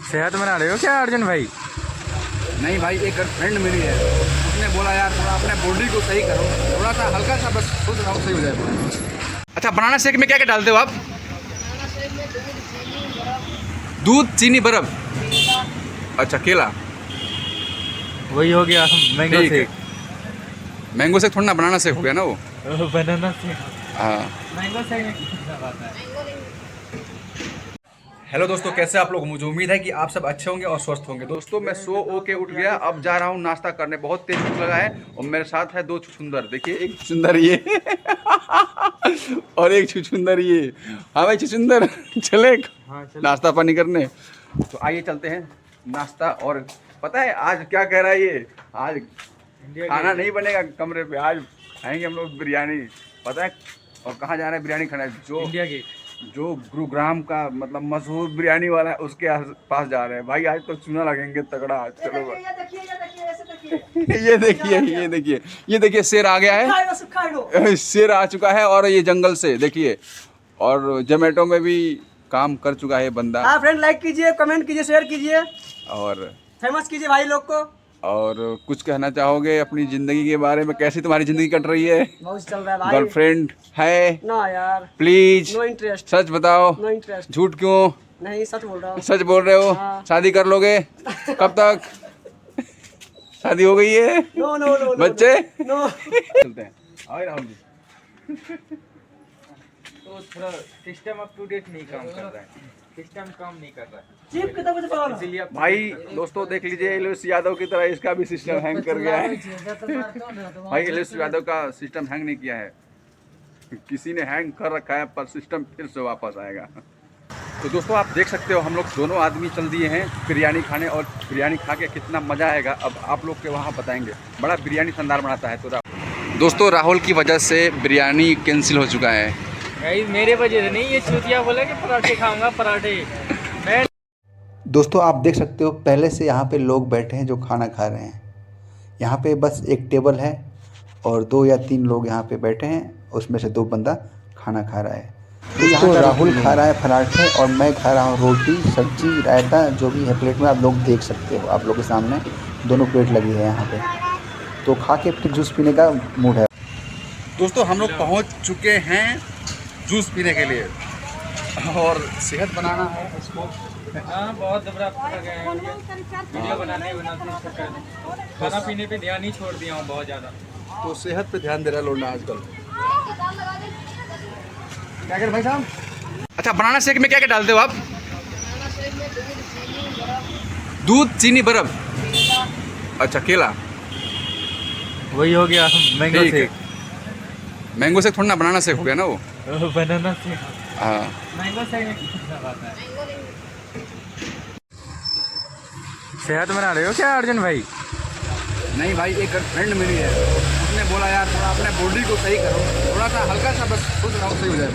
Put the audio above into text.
सेहत बना रहे हो क्या अर्जुन भाई? नहीं भाई, एक फ्रेंड मिली है, उसने बोला यार थोड़ा अपने बॉडी को सही करो, थोड़ा सा हल्का सा, बस सोच रहा हूँ सही हो जाए। अच्छा, बनाना शेक में क्या क्या डालते हो आप? दूध, चीनी, बर्फ। अच्छा, केला। वही हो गया मैंगो ठीक है। शेक। मैंगो शेक थोड़ा ना, बनाना शेक हो गया ना वो। Banana shake. हाँ। मैंगो शेक में कितना बात है? हेलो दोस्तों, कैसे आप लोग? मुझे उम्मीद है कि आप सब अच्छे होंगे और स्वस्थ होंगे। दोस्तों, मैं सो ओ के उठ गया, अब जा रहा हूँ नाश्ता करने। बहुत तेज भूख लगा है और मेरे साथ है दो छुछुंदर। देखिए, एक छुछुंदर ये और एक छुछुंदर ये। हाँ भाई छुछुंदर, चले हाँ, चलो। नाश्ता पानी करने। तो आइए चलते हैं नाश्ता। और पता है आज क्या कह रहा है ये? आज खाना नहीं बनेगा कमरे पे, आज खाएंगे हम लोग बिरयानी। पता है? और कहाँ जा रहे हैं बिरयानी खाने? जो इंडिया गेट। जो गुरुग्राम का मतलब मशहूर बिरयानी वाला है, उसके पास जा रहे हैं। भाई आज तो चूना लगेंगे तगड़ा। चलो भाई। ये देखिए शेर आ गया है। शेर आ चुका है और ये जंगल से देखिए। और जोमेटो में भी काम कर चुका है ये बंदा। हाँ फ्रेंड, लाइक कीजिए, कमेंट कीजिए, शेयर कीजिए, और फेमस कीजिए भाई लोग को। और कुछ कहना चाहोगे अपनी जिंदगी के बारे में? कैसी तुम्हारी जिंदगी कट रही है? बहुत चल रहा है भाई। गर्लफ्रेंड है? ना यार, प्लीज नो इंटरेस्ट। सच बताओ। No interest. झूठ क्यों? नहीं, सच बोल रहा हूँ। सच बोल रहे हो? हाँ। शादी कर लोगे? कब तक? शादी हो गई है? नो नो नो बच्चे? नो। चलते हैं। आओ राहुल जी। तो थोड़ा सिस्टम अप टू डेट नहीं काम कर रहा है, सिस्टम काम नहीं कर रहा है, चीप कितना बजे पड़ा? इसीलिए भाई दोस्तों देख लीजिए, एलिस यादव की तरह इसका भी सिस्टम हैंग कर गया है। भाई एलिस यादव का सिस्टम हैंग नहीं किया है, किसी ने हैंग कर रखा है, पर सिस्टम फिर से वापस आएगा। तो दोस्तों आप देख सकते हो, हम लोग दोनों आदमी चल दिए हैं बिरयानी खाने। और बिरयानी खा के कितना मज़ा आएगा अब आप लोग के वहाँ बताएंगे। बड़ा बिरयानी शानदार बनाता है। तो दोस्तों राहुल की वजह से बिरयानी कैंसिल हो चुका है। भाई मेरे वजह से नहीं, ये चूतिया बोला कि पराठे खाऊंगा पराठे। मैं दोस्तों आप देख सकते हो, पहले से यहाँ पे लोग बैठे हैं जो खाना खा रहे हैं। यहाँ पे बस एक टेबल है और 2 या 3 लोग यहाँ पे बैठे हैं, उसमें से 2 बंदा खाना खा रहा है। तो यहाँ राहुल खा रहा है पराठे और मैं खा रहा हूँ रोटी, सब्जी, रायता, जो भी है प्लेट में। आप लोग देख सकते हो, आप लोग के सामने दोनों प्लेट लगी है यहाँ पे। तो खा के फिर जूस पीने का मूड है। दोस्तों हम लोग पहुँच चुके हैं जूस पीने के लिए, और सेहत बनाना है इसको। हाँ, बहुत घबरा गए हैं, वीडियो बनाने खाना पीने पे ध्यान ही छोड़ दिया हूँ बहुत ज़्यादा। तो सेहत पे ध्यान दे रहा है लोग आजकल। क्या कर भाई साहब? अच्छा, बनाना शेक में क्या क्या डालते हो आप? दूध, चीनी, बर्फ। अच्छा, केला। वही हो गया मैंगो ठीक है। शेक। मैंगो शेक थोड़ा ना, बनाना शेक हो गया ना वो। Banana shake. हाँ। मैंगो शेक में कितना बात है? सेहत बना रहे हो क्या अर्जुन भाई? नहीं भाई, एक फ्रेंड मिली है, उसने बोला यार थोड़ा अपने बॉडी को सही करो, थोड़ा सा हल्का सा, बस सोच रहा हूँ सही हो जाए।